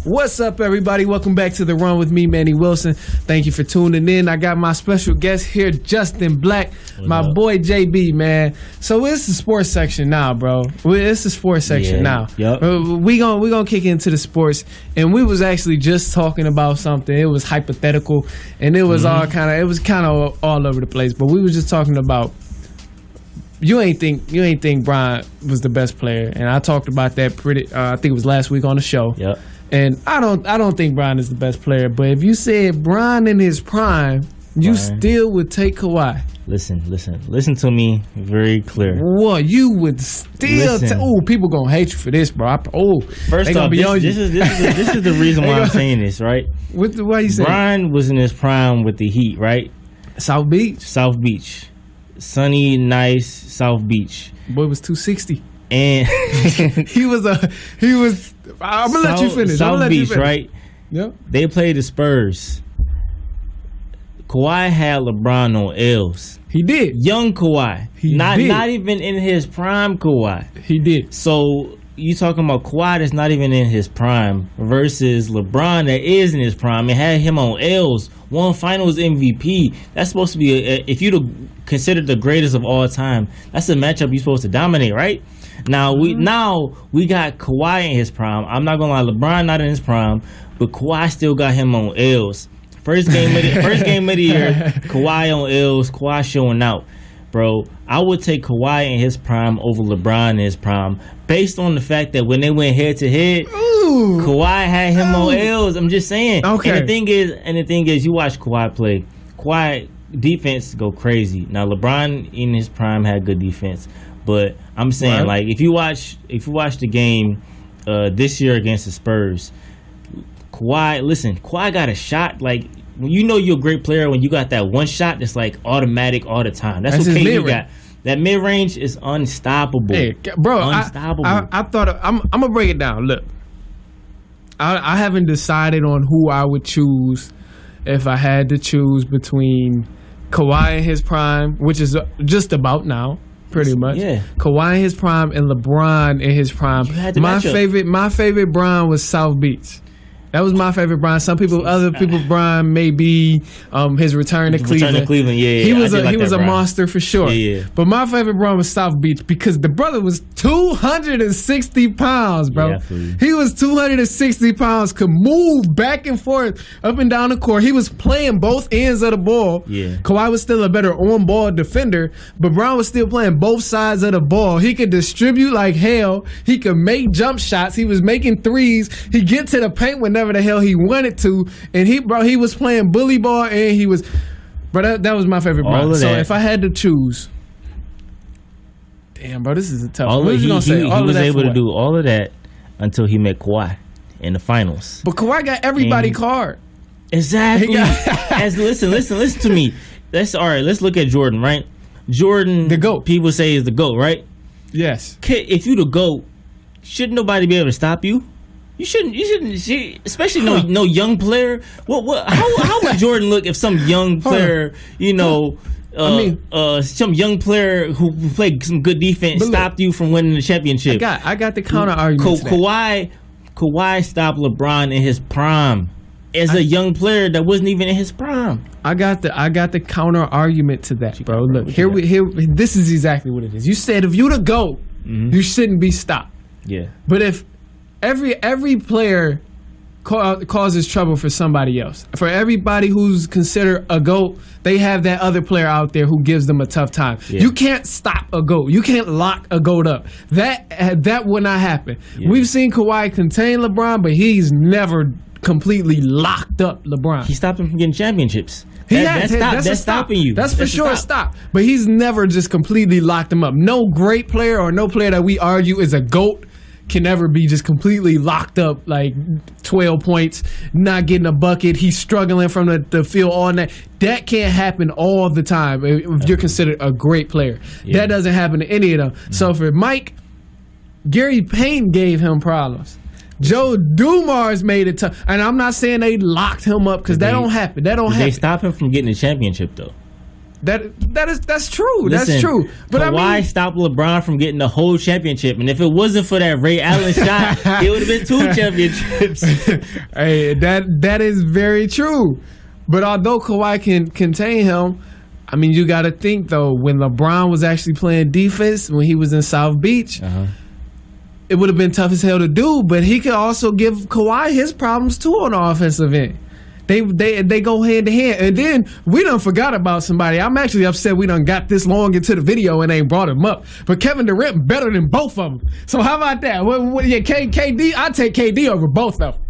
What's up, everybody? Welcome back to The Run with me, Manny Wilson. Thank you for tuning in. I got my special guest here, Justin Black, boy JB, man. So it's the sports section now, bro. It's the sports section now. Yep. We gonna kick into the sports, and we was actually just talking about something. It was hypothetical, and it was all kind of all over the place. But we was just talking about. You ain't think Bron was the best player, and I talked about that I think it was last week on the show. Yep. And I don't think Bron is the best player, but if you said Bron in his prime, you still would take Kawhi. Listen to me very clear. What you would still? People gonna hate you for this, bro. First off, this is the reason why I'm saying this, right? Why you saying? Bron was in his prime with the Heat, right? South Beach, sunny, nice South Beach. Boy was 260, and he was. I'm gonna let you finish. South Beach, right? Yep. They played the Spurs. Kawhi had LeBron on L's. He did. Young Kawhi. Not even in his prime Kawhi. He did. So you talking about Kawhi that's not even in his prime versus LeBron that is in his prime and had him on L's. Won Finals MVP. That's supposed to be if you'd considered the greatest of all time, that's a matchup you're supposed to dominate, right? Now we got Kawhi in his prime. I'm not gonna lie, LeBron not in his prime, but Kawhi still got him on L's. First game of the year, Kawhi on L's, Kawhi showing out. Bro, I would take Kawhi in his prime over LeBron in his prime based on the fact that when they went head to head, Kawhi had him on L's. I'm just saying. Okay. And the thing is, you watch Kawhi play. Kawhi defense go crazy. Now LeBron in his prime had good defense, but I'm saying like if you watch the game this year against the Spurs, Kawhi got a shot like. You know you're a great player when you got that one shot that's like automatic all the time. That's what KD got. That mid range is unstoppable. Hey, bro, unstoppable. I thought I'm gonna break it down. Look, I haven't decided on who I would choose if I had to choose between Kawhi in his prime, which is just about now, pretty much. Yeah. Kawhi in his prime and LeBron in his prime. My favorite Bron was South Beach. That was my favorite Bron. Other people, Bron may be his return to Cleveland. He was a monster for sure. Yeah. But my favorite Bron was South Beach because the brother was 260 pounds, bro. Yeah, he was 260 pounds, could move back and forth up and down the court. He was playing both ends of the ball. Yeah. Kawhi was still a better on-ball defender, but Bron was still playing both sides of the ball. He could distribute like hell. He could make jump shots. He was making threes. He'd get to the paint whenever the hell he wanted to, and he was playing bully ball, and he was, bro. That was my favorite Bron. So if I had to choose, damn, bro, this is a tough one. What was you gonna say? He was able to do all of that until he met Kawhi in the finals. But Kawhi got everybody card. Exactly. Listen to me. Let's look at Jordan, right? Jordan, the GOAT. People say is the GOAT, right? Yes. If you the GOAT, shouldn't nobody be able to stop you? You shouldn't, especially no young player. How would Jordan look if some young player, some young player who played some good defense stopped you from winning the championship? I got the counter argument. Kawhi stopped LeBron in his prime as a young player that wasn't even in his prime. I got the counter argument to that, bro. Look, this is exactly what it is. You said if you the GOAT, you shouldn't be stopped. Yeah. But if every player causes trouble for somebody else. For everybody who's considered a GOAT, they have that other player out there who gives them a tough time. Yeah. You can't stop a GOAT. You can't lock a GOAT up. That would not happen. Yeah. We've seen Kawhi contain LeBron, but he's never completely locked up LeBron. He stopped him from getting championships. That's stopping you. That's for sure a stop. But he's never just completely locked him up. No great player or no player that we argue is a GOAT can never be just completely locked up, like 12 points, not getting a bucket. He's struggling from the field all night. That can't happen all the time if you're considered a great player. Yeah. That doesn't happen to any of them. Mm-hmm. So for Mike, Gary Payton gave him problems. Joe Dumars made it tough. And I'm not saying they locked him up because that don't happen. That don't happen. They stop him from getting a championship, though. That's true. Listen, that's true. But Kawhi stopped LeBron from getting the whole championship, and if it wasn't for that Ray Allen shot, it would have been 2 championships. Hey, that is very true. But although Kawhi can contain him, I mean, you got to think though, when LeBron was actually playing defense, when he was in South Beach, it would have been tough as hell to do. But he could also give Kawhi his problems too on the offensive end. They go hand to hand. And then we done forgot about somebody. I'm actually upset we done got this long into the video and ain't brought him up. But Kevin Durant better than both of them. So how about that? KD, I take KD over both of them.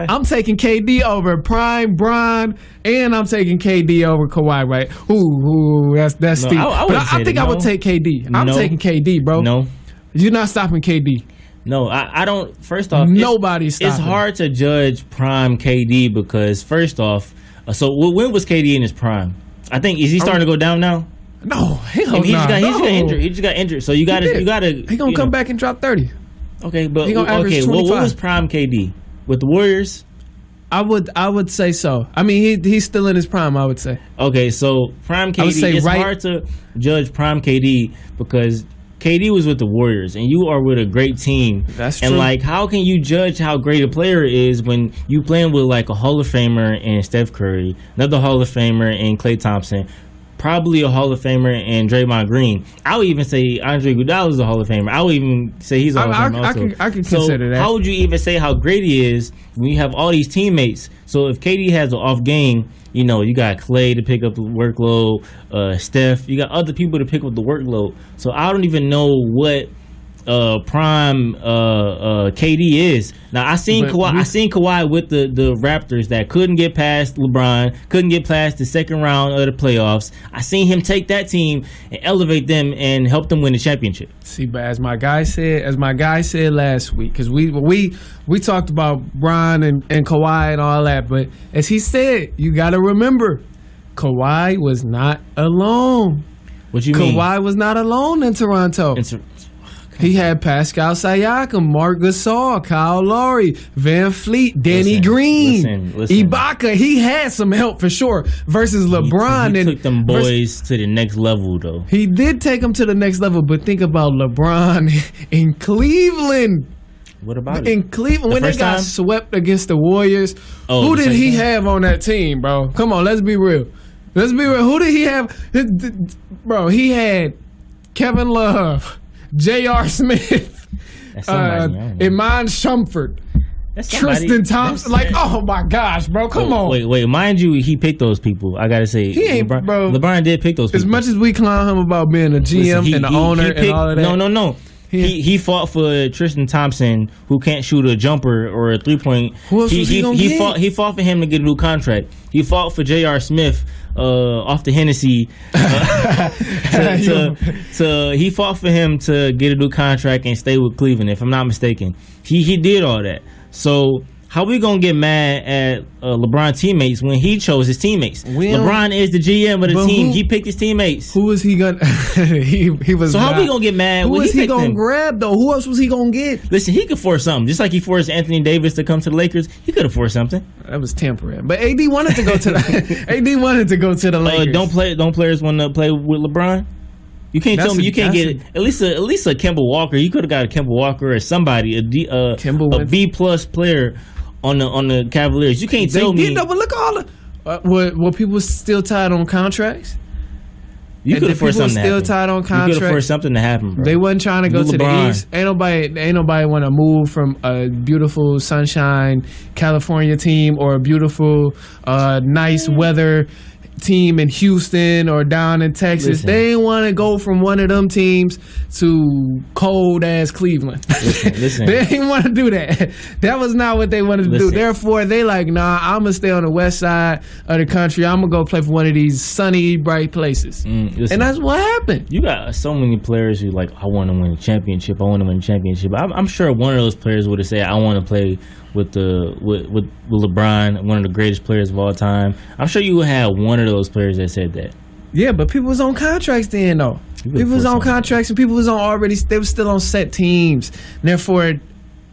I'm taking KD over Prime, Bron, and I'm taking KD over Kawhi, right? Ooh, that's steep. I think I would take KD. I'm taking KD, bro. No. You're not stopping KD. No, I don't. First off, nobody's stopping. It's hard to judge prime KD because first off, so when was KD in his prime? I think is he starting to go down now? No, he just got injured. He just got injured. So you got to. He gonna come back and drop 30. Okay, but what was prime KD with the Warriors? I would say so. I mean, he's still in his prime. I would say. Okay, so prime KD. It's hard to judge prime KD because KD was with the Warriors, and you are with a great team. That's true. And, like, how can you judge how great a player is when you playing with, like, a Hall of Famer and Steph Curry, another Hall of Famer and Klay Thompson, probably a Hall of Famer and Draymond Green. I would even say Andre Iguodala is a Hall of Famer. I would even say he's a Hall of Famer also. I can consider that. How would you even say how great he is when you have all these teammates? So if KD has an off game, you know, you got Klay to pick up the workload, Steph, you got other people to pick up the workload. So I don't even know what prime KD is. Now I seen Kawhi with the Raptors that couldn't get past LeBron, couldn't get past the second round of the playoffs. I seen him take that team and elevate them and help them win the championship. See, but as my guy said last week, because we talked about Bron and Kawhi and all that, but as he said, you got to remember, Kawhi was not alone. What you mean? Kawhi was not alone in Toronto. He had Pascal Siakam, Marc Gasol, Kyle Lowry, Van Fleet, Danny Green, Ibaka. He had some help for sure. Versus LeBron, he took them boys to the next level, though. He did take them to the next level, but think about LeBron in Cleveland. What about it? In Cleveland, when they got swept against the Warriors, who did he have on that team, bro? Come on, let's be real. Who did he have? Bro, he had Kevin Love, J.R. Smith, Iman Shumpert, Tristan Thompson. Like, oh my gosh, bro, come on. Wait, mind you, he picked those people. I gotta say, he ain't, bro. LeBron did pick those people. As much as we clown him about being a GM and the owner and all of that. No. He fought for Tristan Thompson, who can't shoot a jumper or a 3-point. Who else was he gonna get? He fought for him to get a new contract. He fought for J.R. Smith off the Hennessy. He fought for him to get a new contract and stay with Cleveland, if I'm not mistaken. He did all that. So how we gonna get mad at LeBron teammates when he chose his teammates? LeBron is the GM of the team. He picked his teammates. Who was he gonna? he was. So how we gonna get mad? Who when was he gonna them? grab though? Who else was he gonna get? Listen, he could force something, just like he forced Anthony Davis to come to the Lakers. He could have forced something. That was temporary. But AD wanted to go to the Lakers. Don't players want to play with LeBron? You can't tell me you can't get at least a Kemba Walker. You could have got a Kemba Walker or somebody, a B+ player on the Cavaliers. You can't tell me. But look at all the were people still tied on contracts? You could have forced something to happen. Still tied on contracts. You could have forced something to happen, bro. They wasn't trying to go to the East. Ain't nobody want to move from a beautiful sunshine California team or a beautiful nice weather team in Houston or down in Texas. Listen. They didn't want to go from one of them teams to cold ass Cleveland. Listen. They didn't want to do that. That was not what they wanted to do. Therefore, they like, nah, I'm gonna stay on the west side of the country. I'm gonna go play for one of these sunny, bright places. And that's what happened. You got so many players who like, I want to win a championship. I'm sure one of those players would have said, I want to play with LeBron, one of the greatest players of all time. I'm sure you would have one of those players that said that. Yeah, but people was on contracts then, though. People was on contracts, and people was on they were still on set teams. Therefore,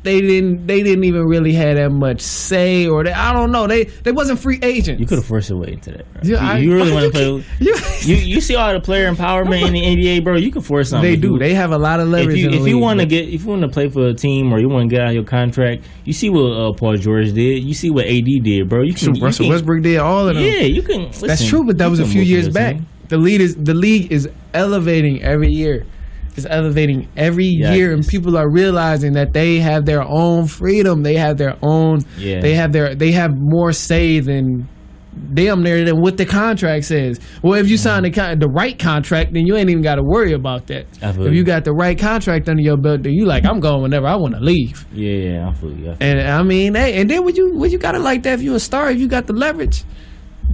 they didn't even really have that much say, or I don't know. They wasn't free agents. You could have forced your way into that, bro. Yeah, you really want to play? You see all the player empowerment in the NBA, bro. You can force something. They do. They have a lot of leverage. If you want to play for a team, or you want to get out of your contract, you see what Paul George did. You see what AD did, bro. Russell Westbrook did all of them. Yeah, you can. Listen, that's true, but that was a few years back. The league is elevating every year. It's elevating every year, and people are realizing that they have their own freedom. They have their own. Yeah. They have more say than damn near than what the contract says. Well, if you sign the right contract, then you ain't even got to worry about that. If you got the right contract under your belt, then you like, I'm going whenever I want to leave. Yeah, I feel you. And I mean, hey, and then when you got it like that, if you a star, if you got the leverage,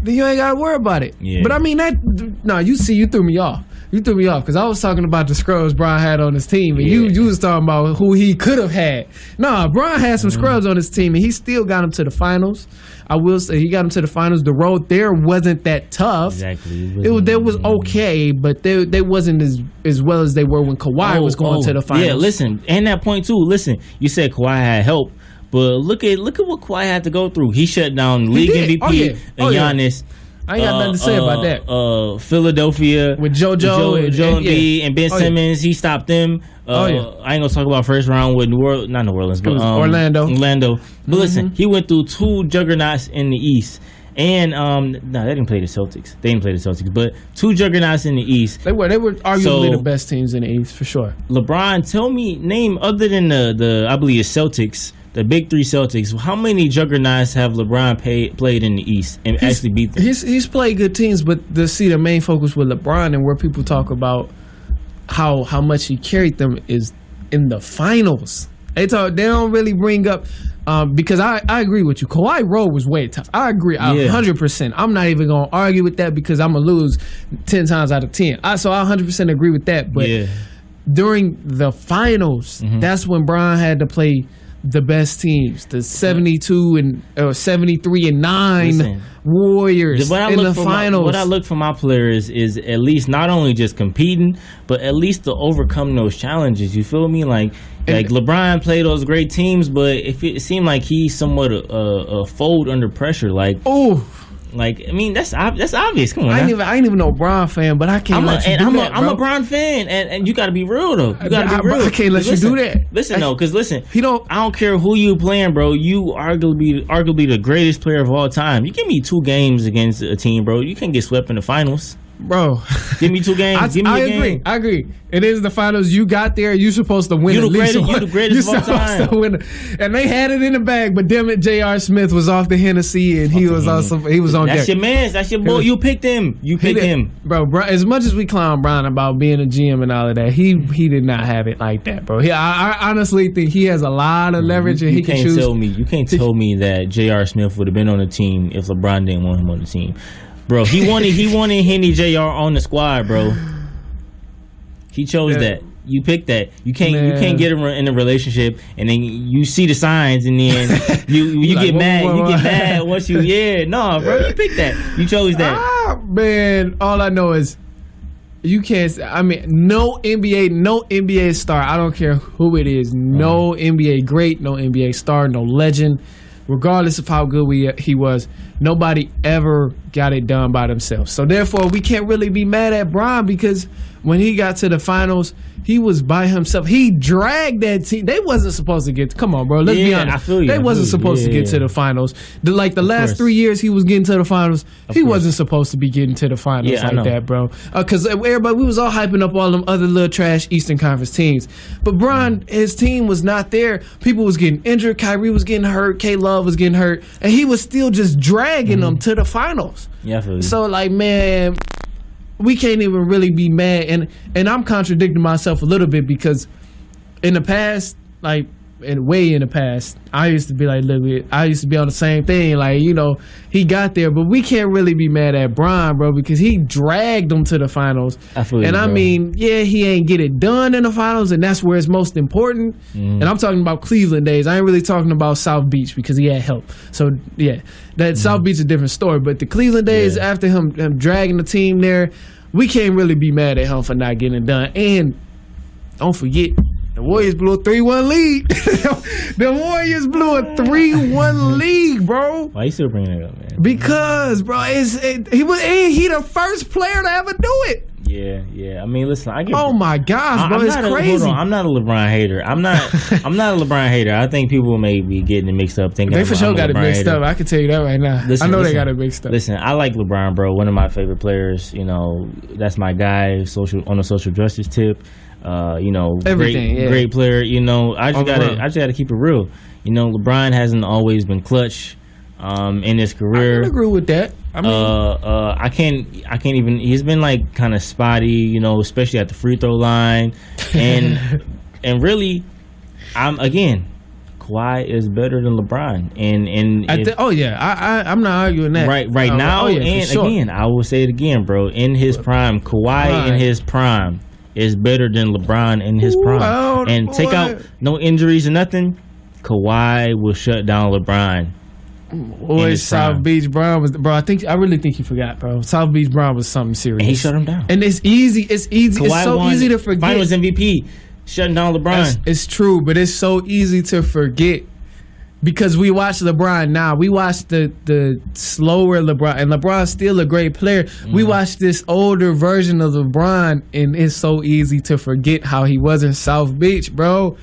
then you ain't got to worry about it. Yeah. But I mean, you threw me off. You threw me off because I was talking about the scrubs Bron had on his team, and you was talking about who he could have had. Bron had some scrubs on his team, and he still got him to the finals. I will say he got him to the finals. The road there wasn't that tough. Exactly. It was okay, but they wasn't as well as they were when Kawhi was going to the finals. Yeah, listen, and that point too. Listen, you said Kawhi had help, but look at what Kawhi had to go through. He shut down league MVP and Giannis. I ain't got nothing to say about that. Philadelphia with JoJo and Embiid and Ben Simmons, he stopped them. I ain't gonna talk about first round with Orlando. But listen, he went through two juggernauts in the East. And they didn't play the Celtics. But two juggernauts in the East. They were arguably the best teams in the East for sure. LeBron, name other than the I believe the Celtics, the big three Celtics. How many juggernauts have LeBron played in the East and actually beat them? He's played good teams, but the main focus with LeBron and where people talk about how much he carried them is in the finals. They don't really bring up because I agree with you. Kawhi Road was way tough. I agree 100%. I'm not even gonna argue with that because I'm gonna lose 10 times out of 10. So I 100% agree with that. But during the finals, that's when Bron had to play the best teams, the 72 and 73 and 9 Warriors in the finals. What I look for my players is at least not only just competing, but at least to overcome those challenges. You feel me? Like LeBron played those great teams, but if it seemed like he's somewhat a fold under pressure. Like, I mean, that's obvious. Come on, I ain't even no Bron fan, but I can't let you do that, bro. I'm a Bron fan, and you got to be real though. You got to be real. I can't let you do that. Listen, I don't care who you playing, bro. You arguably the greatest player of all time. You give me 2 games against a team, bro. You can't get swept in the finals. Bro, give me 2 games. I agree. It is the finals. You got there. You're supposed to win. You're the greatest of all time. And they had it in the bag, but damn it, J.R. Smith was off the Hennessy, and he was on deck. That's your man. That's your boy. You picked him. Bro. As much as we clown Bron about being a GM and all of that, he did not have it like that, bro. I honestly think he has a lot of leverage, and he can choose. You can't tell me that J.R. Smith would have been on the team if LeBron didn't want him on the team. Bro, he wanted Henny JR on the squad, bro. He chose that. You picked that. You can't get in a relationship and then you see the signs and then you like, get mad. You get mad once you bro. You picked that. You chose that. Man, all I know is you can't. I mean, no NBA star. I don't care who it is. No NBA great. No NBA star. No legend. Regardless of how good he was, nobody ever got it done by themselves. So therefore, we can't really be mad at Bron because when he got to the finals, he was by himself. He dragged that team. They wasn't supposed to get. Come on, bro. Let's be honest. I feel you. They wasn't supposed to get to the finals. The last 3 years he was getting to the finals, he wasn't supposed to be getting to the finals like that, bro. Because everybody, we was all hyping up all them other little trash Eastern Conference teams. But Bron, his team was not there. People was getting injured. Kyrie was getting hurt. K-Love was getting hurt. And he was still just dragging them to the finals. Yeah, I feel you. So, like, man, we can't even really be mad. And I'm contradicting myself a little bit because in the past, like, way in the past, I used to be like, look, I used to be on the same thing. Like, he got there, but we can't really be mad at Bron, bro, because he dragged them to the finals. I mean, he ain't get it done in the finals, and that's where it's most important. And I'm talking about Cleveland days. I ain't really talking about South Beach because he had help. So, that South Beach is a different story. But the Cleveland days, after him dragging the team there, we can't really be mad at him for not getting it done. And don't forget, The Warriors blew a 3-1 lead. The Warriors blew a 3-1 lead, bro. Why you still bringing it up, man? Because, bro, he the first player to ever do it. Yeah. I mean, listen, I get. Oh my gosh, bro, it's crazy. Hold on, I'm not a LeBron hater. I'm not a LeBron hater. I think people may be getting it mixed up. Thinking they for sure got it mixed up. I can tell you that right now. I know they got it mixed up. Listen, I like LeBron, bro. One of my favorite players. You know, that's my guy. On the social justice tip. You know, great player. You know, I just gotta keep it real. You know, LeBron hasn't always been clutch in his career. I can agree with that. I mean, I can't even. He's been like kind of spotty, you know, especially at the free throw line, and really, Kawhi is better than LeBron, I'm not arguing that. Right now, again, I will say it again, bro. In his prime, Kawhi in his prime is better than LeBron in his prime, take out no injuries or nothing, Kawhi will shut down LeBron. Boy, South Beach Brown was, bro. I really think you forgot, bro. South Beach Brown was something serious. And he shut him down. And it's easy. Kawhi it's so easy to forget. Finals MVP, shutting down LeBron. It's true, but it's so easy to forget because we watch LeBron now. We watch the slower LeBron, and LeBron's still a great player. We watch this older version of LeBron, and it's so easy to forget how he was in South Beach, bro.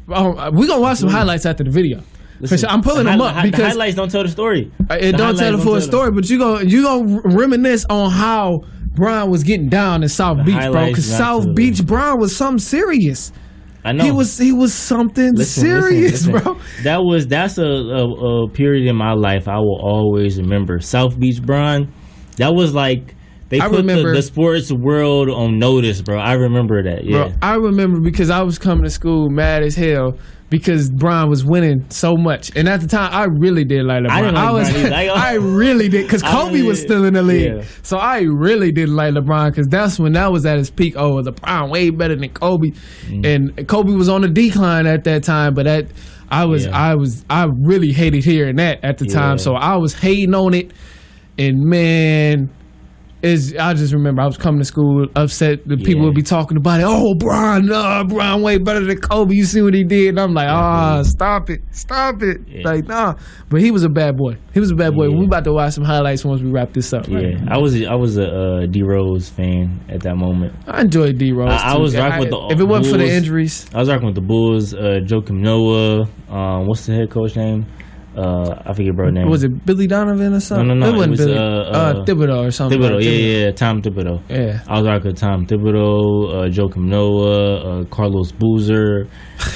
We gonna watch some highlights after the video. Listen, I'm pulling them up because the highlights don't tell the story. It don't tell the full story, but you gonna reminisce on how Bron was getting down in South Beach, bro. Because South Beach Bron was something serious. I know he was something serious, bro. That's a period in my life I will always remember. South Beach Bron, that was like they put the sports world on notice, bro. I remember that. Yeah, bro, I remember because I was coming to school mad as hell. Because Bron was winning so much, and at the time, I really did like LeBron. I didn't like Bron either. I really did, because Kobe was still in the league. Yeah. So I really didn't like LeBron, because that's when that was at his peak. Oh, LeBron way better than Kobe, and Kobe was on the decline at that time. But I really hated hearing that at the time. So I was hating on it, and man. I just remember I was coming to school upset that people would be talking about it. Oh, Bron way better than Kobe. You see what he did? And I'm like, stop it. Yeah. Like, nah. But he was a bad boy. Yeah. We about to watch some highlights once we wrap this up. Yeah, right? I was a D Rose fan at that moment. I enjoyed D Rose. I was rocking with the if it wasn't Bulls, for the injuries. I was rocking with the Bulls. Joakim Noah. What's the head coach name? I forget bro name. Was it Billy Donovan or something? No. It wasn't was, Billy. Thibodeau or something. Thibodeau, Tom Thibodeau. Yeah. I was rocking with Tom Thibodeau, Joakim Noah, Carlos Boozer.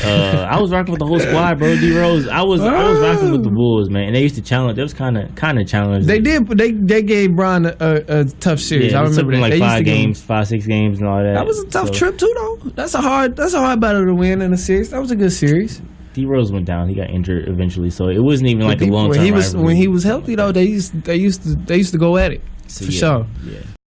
I was rocking with the whole squad, bro. D Rose. I was rocking with the Bulls, man. And they used to challenge. It was kind of challenging. They did. They gave Bron a tough series. Yeah, I remember that. Like 5-6 games, and all that. That was a tough trip too, though. That's a hard battle to win in a series. That was a good series. D Rose went down. He got injured eventually, so it wasn't even like a long term. When he was healthy though, they used to go at it for sure. Yeah.